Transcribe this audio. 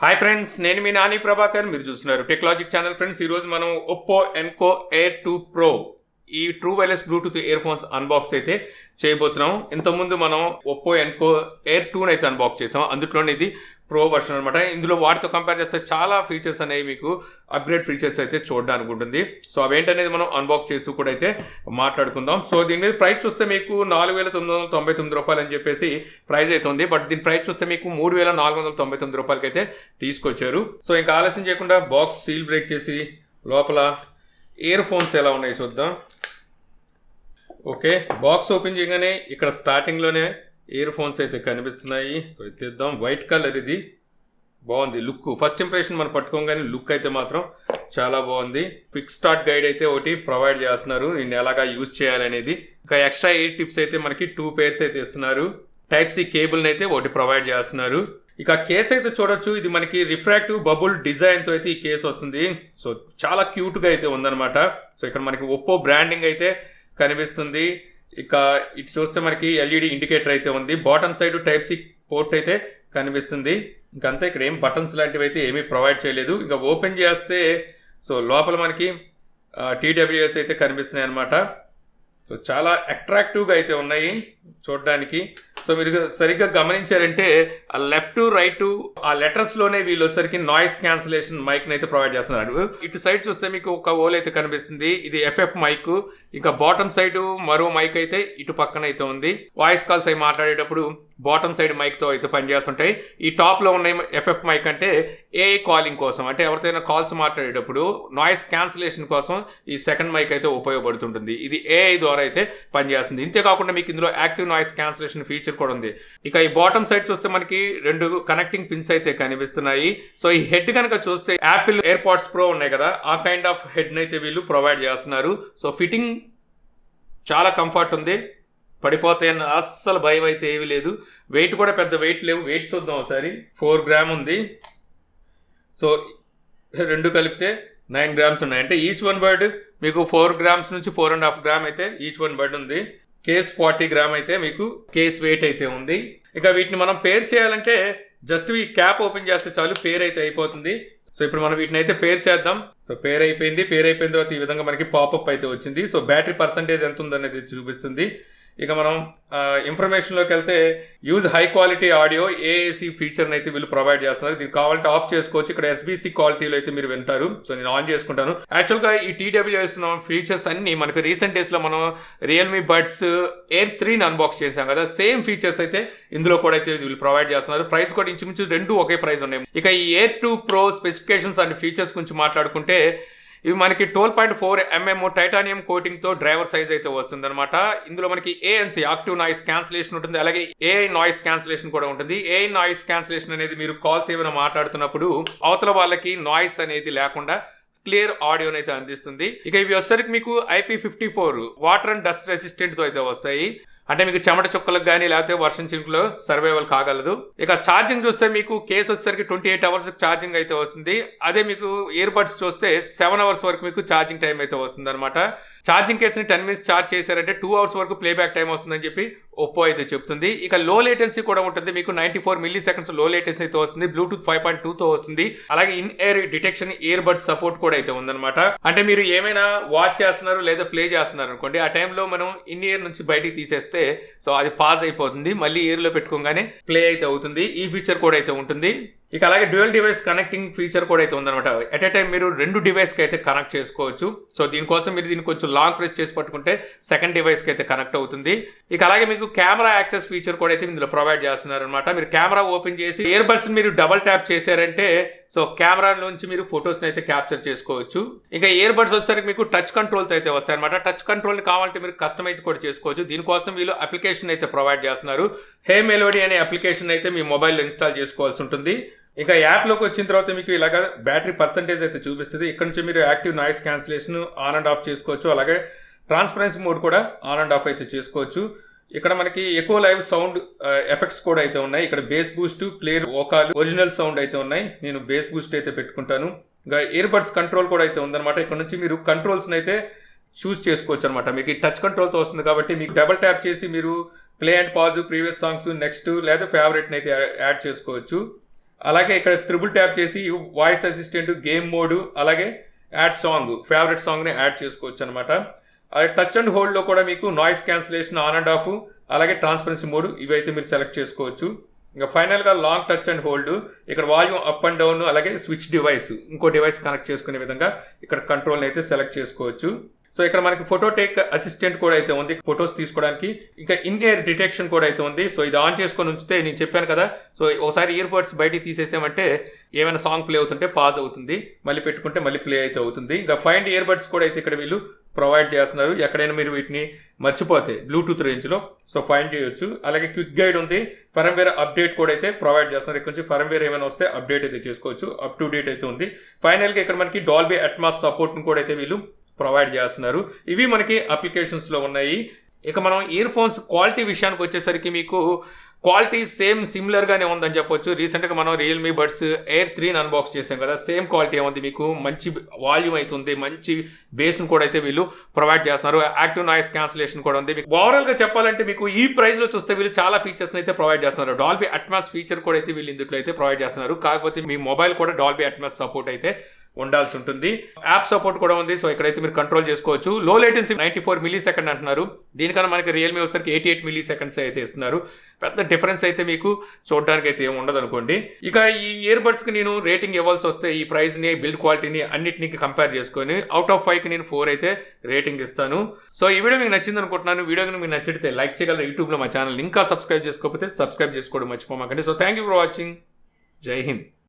Hi friends, నేను మీ నాని ప్రభాకర్. మీరు చూస్తున్నారు టెక్నాలజిక్ ఛానల్. ఫ్రెండ్స్, ఈరోజు మనం ఒప్పో ఎన్కో ఎయిర్ 2 ప్రో ఈ true wireless Bluetooth ear phones unbox అయితే చేయబోతున్నాం. ఇంతకుముందు మనం ఒప్పో ఎన్కో ఎయిర్ 2 అయితే అన్బాక్స్ చేసాం. అందులోనే ఇది ప్రో వర్షన్ అనమాట. ఇందులో వాటితో కంపేర్ చేస్తే చాలా ఫీచర్స్ అనేవి మీకు అప్గ్రేడ్ ఫీచర్స్ అయితే చూడడానికి ఉంటుంది. సో అవేంటనేది మనం అన్బాక్స్ చేస్తూ కూడా అయితే మాట్లాడుకుందాం. సో దీని మీద ప్రైస్ చూస్తే మీకు 4,999 రూపాయలు అని చెప్పేసి ప్రైస్ అయితే ఉంది. బట్ దీని ప్రైస్ చూస్తే మీకు 3,499 రూపాయలకి అయితే తీసుకొచ్చారు. సో ఇంకా ఆలస్యం చేయకుండా బాక్స్ సీల్ బ్రేక్ చేసి లోపల ఇయర్ ఫోన్స్ ఎలా ఉన్నాయి చూద్దాం. ఓకే, బాక్స్ ఓపెన్ చేయగానే ఇక్కడ స్టార్టింగ్లోనే ఇయర్ ఫోన్స్ అయితే కనిపిస్తున్నాయి. సో ఎత్తిద్దాం. వైట్ కలర్, ఇది బాగుంది లుక్. ఫస్ట్ ఇంప్రెషన్ మనం పట్టుకోగానే లుక్ అయితే మాత్రం చాలా బాగుంది. క్విక్ స్టార్ట్ గైడ్ అయితే ఒకటి ప్రొవైడ్ చేస్తున్నారు, దీన్ని ఎలాగా యూజ్ చేయాలనేది. ఇంకా ఎక్స్ట్రా ఎయిర్ టిప్స్ అయితే మనకి 2 pairs అయితే ఇస్తున్నారు. టైప్ సి కేబుల్ని అయితే ఒకటి ప్రొవైడ్ చేస్తున్నారు. ఇక కేస్ అయితే చూడొచ్చు, ఇది మనకి రిఫ్రాక్టివ్ బబుల్ డిజైన్తో అయితే ఈ కేసు వస్తుంది. సో చాలా క్యూట్గా అయితే ఉందన్నమాట. సో ఇక్కడ మనకి ఒప్పో బ్రాండింగ్ అయితే కనిపిస్తుంది. ఇక ఇటు చూస్తే మనకి ఎల్ఈడి ఇండికేటర్ అయితే ఉంది. Bottom side type C port అయితే కనిపిస్తుంది. ఇంకంతా ఇక్కడ ఏం బటన్స్ లాంటివి అయితే ఏమీ ప్రొవైడ్ చేయలేదు. ఇంకా ఓపెన్ చేస్తే సో లోపల మనకి టీడబ్ల్యూఎస్ అయితే కనిపిస్తున్నాయి అనమాట. సో చాలా అట్రాక్టివ్గా అయితే ఉన్నాయి చూడడానికి. సో మీరు సరిగ్గా గమనించారంటే ఆ లెఫ్ట్ రైట్ ఆ లెటర్స్లోనే వీళ్ళు వచ్చేసరికి నాయిస్ క్యాన్సిలేషన్ మైక్ని అయితే ప్రొవైడ్ చేస్తున్నారు. ఇటు సైడ్ చూస్తే మీకు ఒక ఓల్ అయితే కనిపిస్తుంది, ఇది ఎఫ్ఎఫ్ మైక్. ఇంకా బాటమ్ సైడ్ మరో మైక్ అయితే ఇటు పక్కన అయితే ఉంది. వాయిస్ కాల్స్ అవి మాట్లాడేటప్పుడు బాటమ్ సైడ్ మైక్తో అయితే పనిచేస్తుంటాయి. ఈ టాప్లో ఉన్న ఎఫ్ఎఫ్ మైక్ అంటే ఏఐ కాలింగ్ కోసం, అంటే ఎవరితోనైనా కాల్స్ మాట్లాడేటప్పుడు నాయిస్ క్యాన్సిలేషన్ కోసం ఈ సెకండ్ మైక్ అయితే ఉపయోగపడుతుంటుంది. ఇది ఏఐ ద్వారా అయితే పనిచేస్తుంది. ఇంతేకాకుండా మీకు ఇందులో యాక్టివ్ నాయిస్ క్యాన్సిలేషన్ ఫీచర్ కూడా ఉంది. ఇక ఈ బాటమ్ సైడ్ చూస్తే మనకి 2 కనెక్టింగ్ పిన్స్ అయితే కనిపిస్తున్నాయి. సో ఈ హెడ్ కనుక చూస్తే యాపిల్ ఎయిర్ పాడ్స్ ప్రో ఉన్నాయి కదా, ఆ కైండ్ ఆఫ్ హెడ్ అయితే వీళ్ళు ప్రొవైడ్ చేస్తున్నారు. సో ఫిట్టింగ్ చాలా కంఫర్ట్ ఉంది, పడిపోతాయన్న అస్సలు భయం అయితే ఏమీ లేదు. వెయిట్ కూడా పెద్ద వెయిట్ లేవు. వెయిట్ చూద్దాం ఒకసారి. 4 గ్రామ్ ఉంది. సో 2 కలిపితే 9 గ్రామ్స్ ఉన్నాయి. అంటే ఈచ్ వన్ బర్డ్ మీకు 4 గ్రామ్స్ నుంచి 4.5 గ్రామ్ అయితే ఈచ్ వన్ బర్డ్ ఉంది. కేస్ 40 గ్రామ్ అయితే మీకు కేస్ వెయిట్ అయితే ఉంది. ఇక వీటిని మనం పేర్ చేయాలంటే జస్ట్ ఈ క్యాప్ ఓపెన్ చేస్తే చాలు, పేర్ అయితే అయిపోతుంది. సో ఇప్పుడు మనం వీటిని అయితే పేర్ చేద్దాం. సో పేర్ అయిపోయింది. పేర్ అయిపోయిన తర్వాత ఈ విధంగా మనకి పాపప్ అయితే వచ్చింది. సో బ్యాటరీ పర్సంటేజ్ ఎంత ఉందనేది చూపిస్తుంది. ఇక మనం ఇన్ఫర్మేషన్లోకి వెళ్తే use high quality audio AAC ఫీచర్ని అయితే వీళ్ళు ప్రొవైడ్ చేస్తున్నారు. దీనికి కావాలంటే ఆఫ్ చేసుకోవచ్చు. ఇక్కడ ఎస్బీసీ క్వాలిటీలో అయితే మీరు వింటారు. సో నేను ఆన్ చేసుకుంటాను. యాక్చువల్గా ఈ టీడబ్ల్యూఎస్ ఫీచర్స్ అన్ని మనకు రీసెంట్ డేస్లో మనం రియల్మీ బడ్స్ ఎయిర్ 3ని అన్బాక్స్ చేసాం కదా, సేమ్ ఫీచర్స్ అయితే ఇందులో కూడా అయితే వీళ్ళు ప్రొవైడ్ చేస్తున్నారు. ప్రైస్ కూడా ఇంచుమించు 2 ఒకే ప్రైస్ ఉన్నాయి. ఇక ఈ air 2 pro specifications and features గురించి మాట్లాడుకుంటే ఇవి మనకి 12.4 mm టైటానియం కోటింగ్ తో డ్రైవర్ సైజ్ అయితే వస్తుంది అనమాట. ఇందులో మనకి ఏఎన్సీ యాక్టివ్ నాయిస్ క్యాన్సిలేషన్ ఉంటుంది, అలాగే ఏఐ నాయిస్ క్యాన్సిలేషన్ కూడా ఉంటుంది. ఏఐ నాయిస్ క్యాన్సిలేషన్ అనేది మీరు కాల్స్ ఏమైనా మాట్లాడుతున్నప్పుడు అవతల వాళ్ళకి నాయిస్ అనేది లేకుండా క్లియర్ ఆడియోని అయితే అందిస్తుంది. ఇక ఇవి వచ్చేసరికి మీకు IP54 water and dust resistant తో అయితే వస్తాయి. అంటే మీకు చెమట చుక్కలకు కానీ లేకపోతే వర్షం చినుకులో సర్వైవల్ కాగలదు. ఇక ఛార్జింగ్ చూస్తే మీకు కేసు వచ్చేసరికి 28 అవర్స్ ఛార్జింగ్ అయితే వస్తుంది. అదే మీకు ఇయర్ బడ్స్ చూస్తే 7 అవర్స్ వరకు మీకు ఛార్జింగ్ టైం అయితే వస్తుంది అనమాట. ఛార్జింగ్ కేసుని 10 minutes ఛార్జ్ చేశారంటే 2 అవర్స్ వరకు ప్లేబ్యాక్ టైం వస్తుందని చెప్పి ఒప్పో అయితే చెప్తుంది. ఇక లో లేటెన్సీ కూడా ఉంటుంది. మీకు 94 milliseconds లో లేటెన్సీ అయితే వస్తుంది. బ్లూటూత్ 5.2తో వస్తుంది. అలాగే in air detection ear buds support కూడా అయితే ఉందన్నమాట. అంటే మీరు ఏమైనా వాచ్ చేస్తున్నారు లేదా ప్లే చేస్తున్నారు అనుకోండి, ఆ టైంలో మనం ఇన్ ఇయర్ నుంచి బయటికి తీసేస్తే సో అది పాజ్ అయిపోతుంది, మళ్ళీ ఇయర్ లో పెట్టుకోగానే ప్లే అయితే అవుతుంది. ఈ ఫీచర్ కూడా అయితే ఉంటుంది. ఇక అలాగే డ్యూయల్ డివైస్ కనెక్టింగ్ ఫీచర్ కూడా అయితే ఉందన్నమాట. ఎట్ ఏ టైం మీరు 2 డివైస్కి అయితే కనెక్ట్ చేసుకోవచ్చు. సో దీనికోసం మీరు దీన్ని కొంచెం లాంగ్ ప్రెస్ చేసి పట్టుకుంటే సెకండ్ డివైస్కి అయితే కనెక్ట్ అవుతుంది. ఇక అలాగే మీకు కెమెరా యాక్సెస్ ఫీచర్ కూడా అయితే ఇందులో ప్రొవైడ్ చేస్తున్నారు అనమాట. మీరు కెమెరా ఓపెన్ చేసి ఇయర్ బడ్స్ మీరు డబల్ ట్యాప్ చేశారంటే సో కెమెరా నుంచి మీరు ఫొటోస్ అయితే క్యాప్చర్ చేసుకోవచ్చు. ఇంకా ఇయర్ బడ్స్ వచ్చేసరికి మీకు టచ్ కంట్రోల్తో అయితే వస్తాయి అనమాట. టచ్ కంట్రోల్ కావాలంటే మీరు కస్టమైజ్ కూడా చేసుకోవచ్చు. దీనికోసం వీళ్ళు అప్లికేషన్ అయితే ప్రొవైడ్ చేస్తున్నారు. హే మెలోడీ అనే అప్లికేషన్ అయితే మీ మొబైల్లో ఇన్స్టాల్ చేసుకోవాల్సి ఉంటుంది. ఇక యాప్లోకి వచ్చిన తర్వాత మీకు ఇలాగ బ్యాటరీ పర్సంటేజ్ అయితే చూపిస్తుంది. ఇక్కడ నుంచి మీరు active noise cancellation on and of చేసుకోవచ్చు. అలాగే ట్రాన్స్పరెన్సీ మోడ్ కూడా ఆన్ అండ్ ఆఫ్ అయితే చేసుకోవచ్చు. ఇక్కడ మనకి ఎక్కువ లైవ్ సౌండ్ ఎఫెక్ట్స్ కూడా అయితే ఉన్నాయి. ఇక్కడ bass boost, clear vocal, original sound అయితే ఉన్నాయి. నేను బేస్ బూస్ట్ అయితే పెట్టుకుంటాను. ఇంకా ఇయర్ బడ్స్ కంట్రోల్ కూడా అయితే ఉందన్నమాట. ఇక్కడ నుంచి మీరు కంట్రోల్స్ని అయితే చూస్ చేసుకోవచ్చు అనమాట. మీకు ఈ టచ్ కంట్రోల్తో వస్తుంది కాబట్టి మీకు డబల్ ట్యాప్ చేసి మీరు play and pause, previous songs, next లేదా ఫేవరెట్ని అయితే యాడ్ చేసుకోవచ్చు. అలాగే ఇక్కడ త్రిబుల్ ట్యాప్ చేసి వాయిస్ అసిస్టెంట్, గేమ్ మోడ్, అలాగే యాడ్ సాంగ్, ఫేవరెట్ సాంగ్ని యాడ్ చేసుకోవచ్చు అనమాట. అలాగే టచ్ అండ్ హోల్డ్లో కూడా మీకు noise cancellation on and of, అలాగే ట్రాన్స్పరెన్సీ మోడ్ ఇవైతే మీరు సెలెక్ట్ చేసుకోవచ్చు. ఇంకా ఫైనల్గా లాంగ్ టచ్ అండ్ హోల్డ్, ఇక్కడ వాల్యూమ్ అప్ అండ్ డౌన్, అలాగే స్విచ్ డివైస్, ఇంకో డివైస్ కనెక్ట్ చేసుకునే విధంగా ఇక్కడ కంట్రోల్ని అయితే సెలెక్ట్ చేసుకోవచ్చు. సో ఇక్కడ మనకి ఫోటో టేక్ అసిస్టెంట్ కూడా అయితే ఉంది, ఫొటోస్ తీసుకోవడానికి. ఇంకా ఇన్ ఎయిర్ డిటెక్షన్ కూడా అయితే ఉంది. సో ఇది ఆన్ చేసుకొని ఉంచితే నేను చెప్పాను కదా, సో ఒకసారి ఇయర్ బడ్స్ బయటికి తీసేసామంటే ఏమైనా సాంగ్ ప్లే అవుతుంటే పాజ్ అవుతుంది, మళ్ళీ పెట్టుకుంటే మళ్ళీ ప్లే అయితే అవుతుంది. ఇంకా ఫైండ్ ఇయర్ బడ్స్ కూడా అయితే ఇక్కడ వీళ్ళు ప్రొవైడ్ చేస్తున్నారు. ఎక్కడైనా మీరు వీటిని మర్చిపోతే బ్లూటూత్ రేంజ్లో సో ఫైండ్ చేయొచ్చు. అలాగే క్విక్ గైడ్ ఉంది, ఫర్మ్వేర్ అప్డేట్ కూడా అయితే ప్రొవైడ్ చేస్తున్నారు. ఇక్కడ నుంచి ఫర్మ్వేర్ ఏమైనా వస్తే అప్డేట్ అయితే చేసుకోవచ్చు, అప్ టు డేట్ అయితే ఉంది. ఫైనల్గా ఇక్కడ మనకి డాల్బీ అట్మాస్ సపోర్ట్ని కూడా అయితే వీళ్ళు ప్రొవైడ్ చేస్తున్నారు. ఇవి మనకి అప్లికేషన్స్లో ఉన్నాయి. ఇక మనం ఇయర్ ఫోన్స్ క్వాలిటీ విషయానికి వచ్చేసరికి మీకు క్వాలిటీ సేమ్ సిమిలర్గానే ఉందని చెప్పొచ్చు. రీసెంట్గా మనం రియల్మీ బడ్స్ ఎయిర్ 3ని అన్బాక్స్ చేసాం కదా, సేమ్ క్వాలిటీ ఉంది. మీకు మంచి వాల్యూమ్ అవుతుంది, మంచి బేస్ను కూడా అయితే వీళ్ళు ప్రొవైడ్ చేస్తున్నారు. యాక్టివ్ నాయిస్ క్యాన్సిలేషన్ కూడా ఉంది. మీకు ఓవరాల్గా చెప్పాలంటే మీకు ఈ ప్రైస్లో చూస్తే వీళ్ళు చాలా ఫీచర్స్ని అయితే ప్రొవైడ్ చేస్తున్నారు. డాల్బీ అట్మాస్ ఫీచర్ కూడా అయితే వీళ్ళు ఇందులో అయితే ప్రొవైడ్ చేస్తున్నారు. కాకపోతే మీ మొబైల్ కూడా డాల్బీ అట్మాస్ సపోర్ట్ అయితే ఉండాల్సి ఉంటుంది. యాప్ సపోర్ట్ కూడా ఉంది. సో ఇక్కడైతే మీరు కంట్రోల్ చేసుకోవచ్చు. లో లేటెన్సీ 94 మిల్లీ సెకండ్ అంటున్నారు. దీనికన్నా మనకి రియల్మీ వచ్చేసరికి 88 మిల్లీ సెకండ్స్ అయితే ఇస్తున్నారు. పెద్ద డిఫరెన్స్ అయితే మీకు చూడడానికి అయితే ఏమి ఉండదు అనుకోండి. ఇక ఈ ఇయర్ బడ్స్కి నేను రేటింగ్ ఇవ్వాల్సి వస్తే ఈ ప్రైస్ని, బిల్డ్ క్వాలిటీని అన్నిటిని కంపేర్ చేసుకొని అవుట్ ఆఫ్ 5కి నేను 4 అయితే రేటింగ్ ఇస్తాను. సో ఈ వీడియో మీకు నచ్చింది అనుకుంటున్నాను. వీడియో మీకు నచ్చితే లైక్ చేయగలరు. యూట్యూబ్లో మా ఛానల్ ఇంకా సబ్స్క్రైబ్ చేసుకోకపోతే సబ్స్క్రైబ్ చేసుకోవడం మర్చిపోమాకండి. So thank you for watching. జై హింద్.